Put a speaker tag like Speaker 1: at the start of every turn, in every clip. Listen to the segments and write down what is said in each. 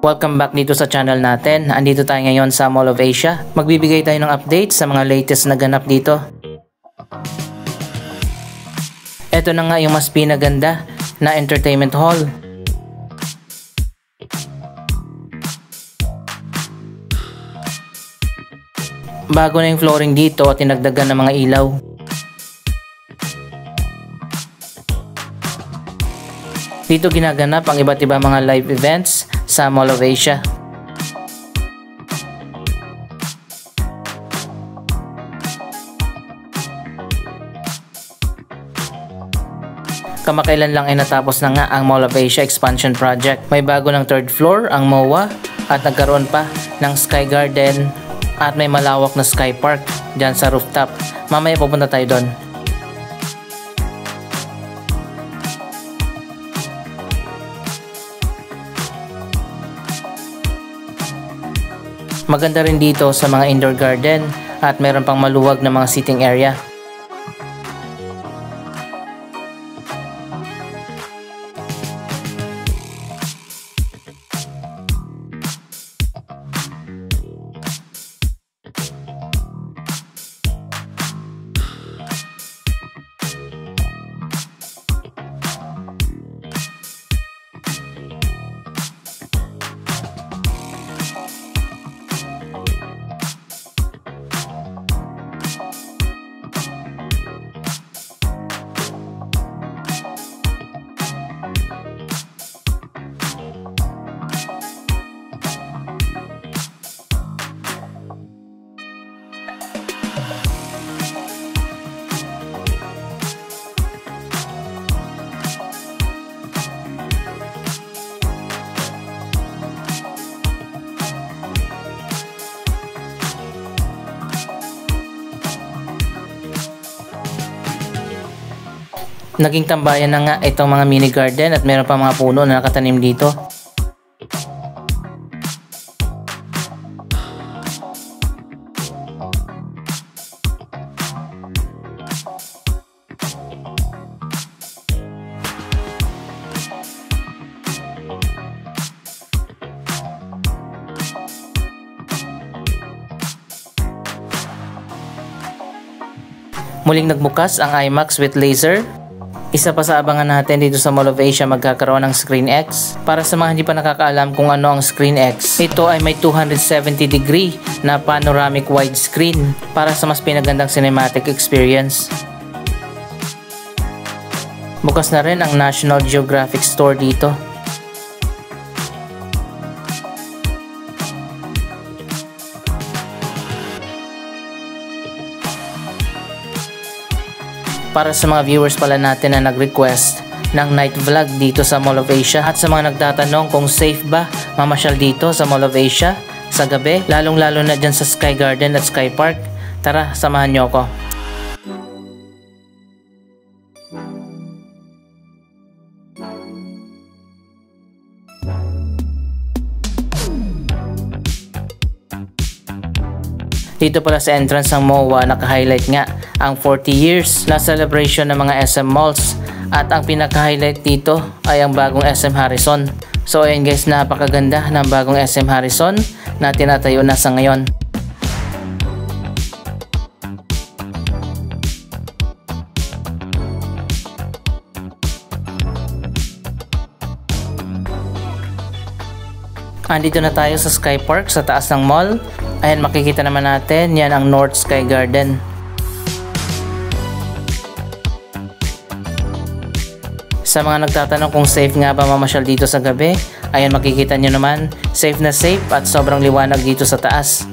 Speaker 1: Welcome back dito sa channel natin. Andito tayo ngayon sa Mall of Asia. Magbibigay tayo ng update sa mga latest na ganap dito. Ito na nga yung mas pinaganda na entertainment hall. Bago na yung flooring dito at tinagdagan ng mga ilaw. Dito ginaganap ang iba't ibang mga live events sa Mall of Asia. Kamakailan lang ay natapos na nga ang Mall of Asia Expansion Project. May bago ng third floor ang MOA at nagkaroon pa ng Sky Garden at may malawak na Sky Park dyan sa rooftop. Mamaya pupunta tayo doon. Maganda rin dito sa mga indoor garden at meron pang maluwag na mga sitting area. Naging tambayan na nga itong mga mini garden at meron pa mga puno na nakatanim dito. Muling nagbukas ang IMAX with laser. Isa pa sa abangan natin dito sa Mall of Asia, magkakaroon ng ScreenX. Para sa mga hindi pa nakakaalam kung ano ang ScreenX, ito ay may 270 degree na panoramic widescreen para sa mas pinagandang cinematic experience. Bukas na rin ang National Geographic Store dito. Para sa mga viewers pala natin na nag-request ng night vlog dito sa Mall of Asia at sa mga nagtatanong kung safe ba mamasyal dito sa Mall of Asia sa gabi, lalong-lalo na dyan sa Sky Garden at Sky Park, tara, samahan nyo ako. Dito pala sa entrance ng MOA, naka-highlight nga ang 40 years na celebration ng mga SM malls at ang pinaka-highlight dito ay ang bagong SM Harrison. So ayan guys, napakaganda ng bagong SM Harrison na tinatayo na sa ngayon. Andito na tayo sa Sky Park sa taas ng mall. Ayan, makikita naman natin, yan ang North Sky Garden. Sa mga nagtatanong kung safe nga ba mamasyal dito sa gabi, ayan, makikita nyo naman, safe na safe at sobrang liwanag dito sa taas.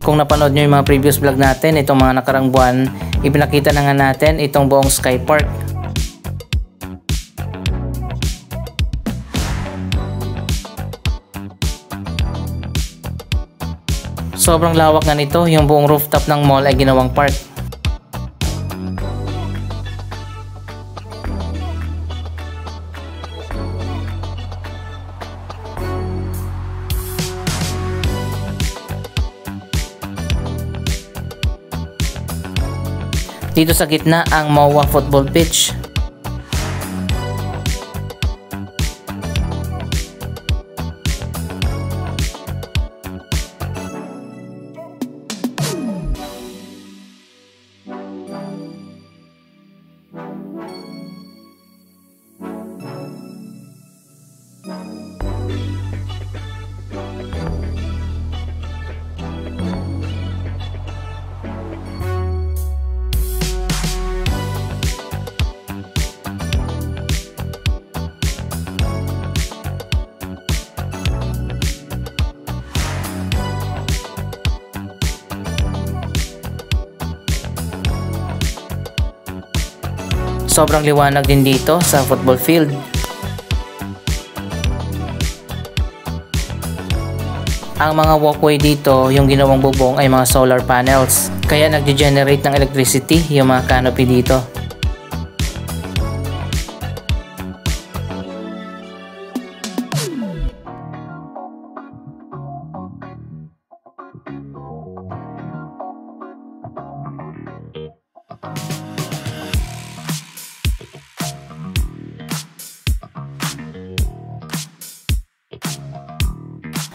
Speaker 1: Kung napanood nyo yung mga previous vlog natin, itong mga nakarang buwan, ipinakita na nga natin itong buong Sky Park. Sobrang lawak nga nito, yung buong rooftop ng mall ay ginawang park. Dito sa gitna ang MOA football pitch. Sobrang liwanag din dito sa football field. Ang mga walkway dito, yung ginawang bubong ay mga solar panels. Kaya nag-generate ng electricity yung mga canopy dito.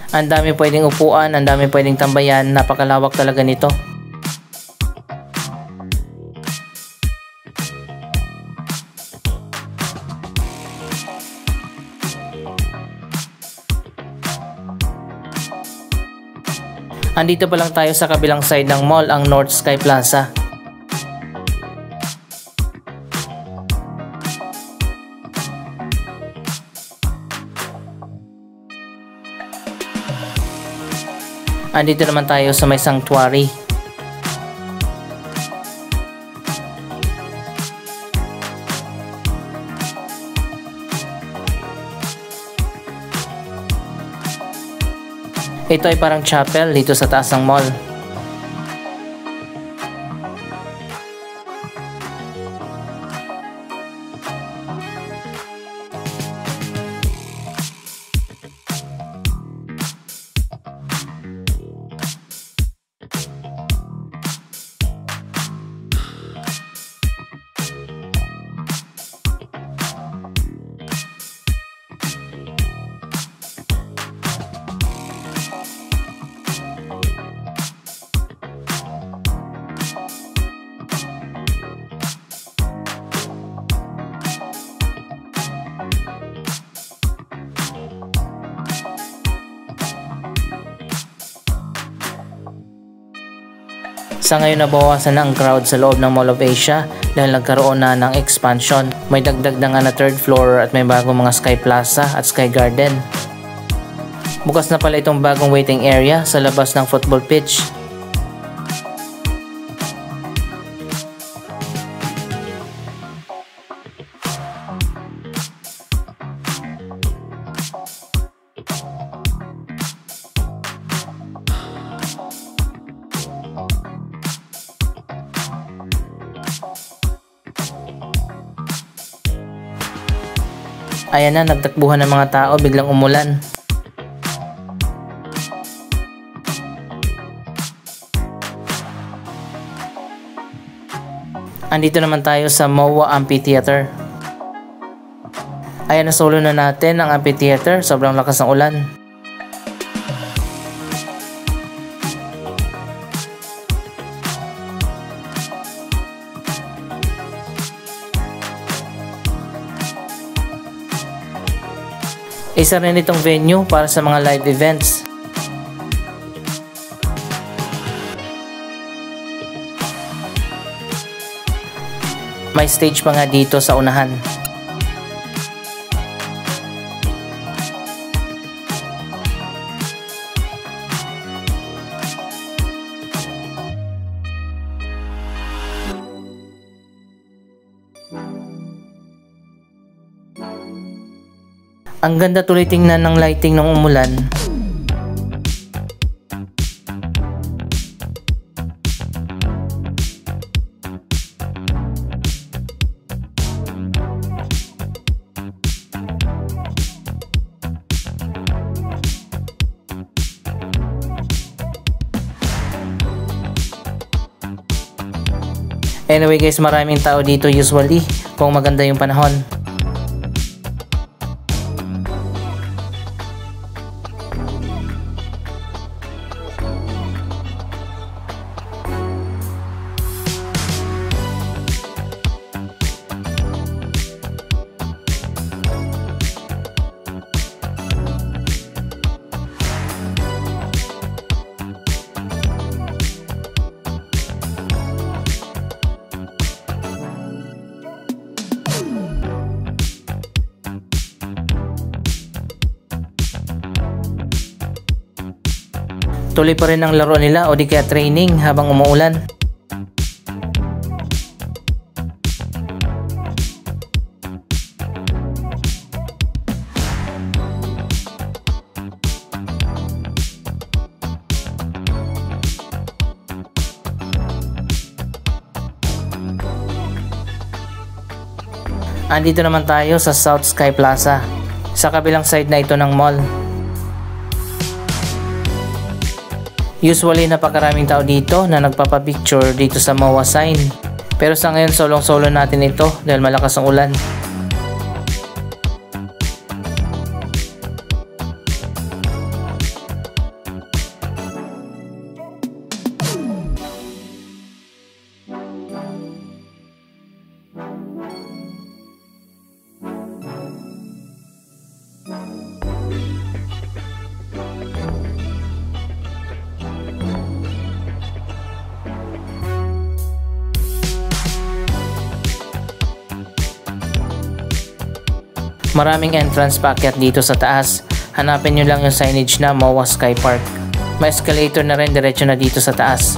Speaker 1: Ang dami pwedeng upuan, ang dami pwedeng tambayan, napakalawak talaga nito. Andito pa lang tayo sa kabilang side ng mall, ang North Sky Plaza. Andito naman tayo sa may sanctuary. Ito ay parang chapel dito sa taas ng mall. Sa ngayon nabawasan na ang crowd sa loob ng Mall of Asia dahil nagkaroon na ng expansion. May dagdag na nga na third floor at may bagong mga Sky Plaza at Sky Garden. Bukas na pala itong bagong waiting area sa labas ng football pitch. Ayan na, nagtakbuhan ng mga tao, biglang umulan. Andito naman tayo sa MOA Amphitheater. Ayan, nasolo na natin ang amphitheater, sobrang lakas ng ulan. Isa rin itong venue para sa mga live events. May stage pa nga dito sa unahan. Ang ganda tuloy tingnan ng lighting ng umulan. Anyway guys, maraming tao dito usually kung maganda yung panahon. Tuloy pa rin ang laro nila o di kaya training habang umuulan. Andito naman tayo sa South Sky Plaza, sa kabilang side na ito ng mall. Usually napakaraming tao dito na nagpapapicture dito sa MOA sign. Pero sa ngayon solong-solo natin ito dahil malakas ang ulan. Maraming entrance paakyat dito sa taas. Hanapin nyo lang yung signage na MOA Sky Park. May escalator na rin diretso na dito sa taas.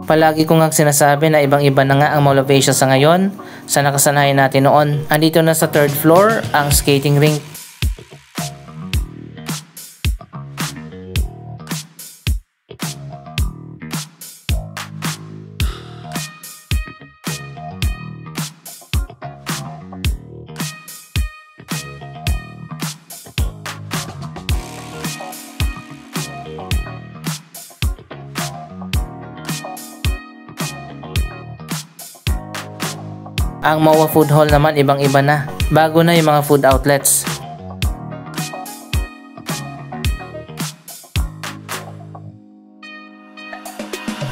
Speaker 1: Palagi ko nga sinasabi na ibang-iba na nga ang Mall of Asia sa ngayon sa nakasanayan natin noon. Andito na sa 3rd floor ang skating rink. Ang MOA Food Hall naman ibang-iba na. Bago na yung mga food outlets.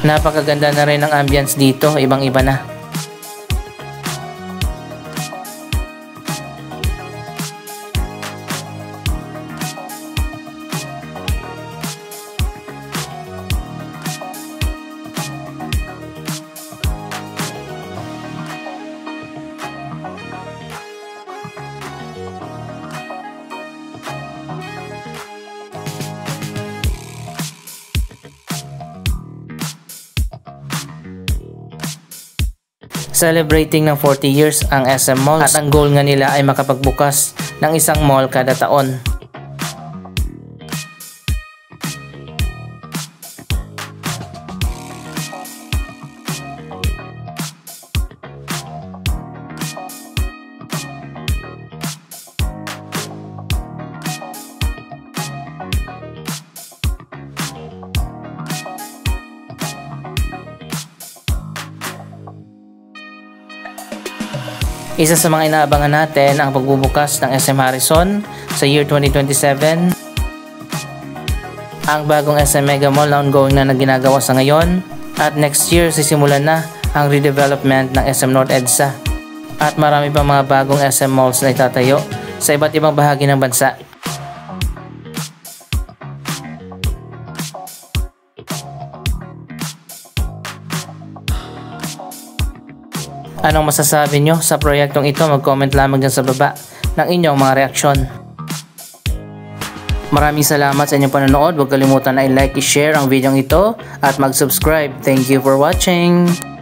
Speaker 1: Napakaganda na rin ang ambience dito, ibang-iba na. Celebrating ng 40 years ang SM Malls at ang goal nga nila ay makapagbukas ng isang mall kada taon. Isa sa mga inaabangan natin ang pagbubukas ng SM Harrison sa year 2027. Ang bagong SM Mega Mall na ongoing na ginagawa sa ngayon. At next year sisimulan na ang redevelopment ng SM North EDSA. At marami pang mga bagong SM Malls na itatayo sa iba't ibang bahagi ng bansa. Anong masasabi nyo sa proyektong ito? Mag-comment lamang dyan sa baba ng inyong mga reaksyon. Maraming salamat sa inyong panonood. Huwag kalimutan na i-like, i-share ang video ito at mag-subscribe. Thank you for watching!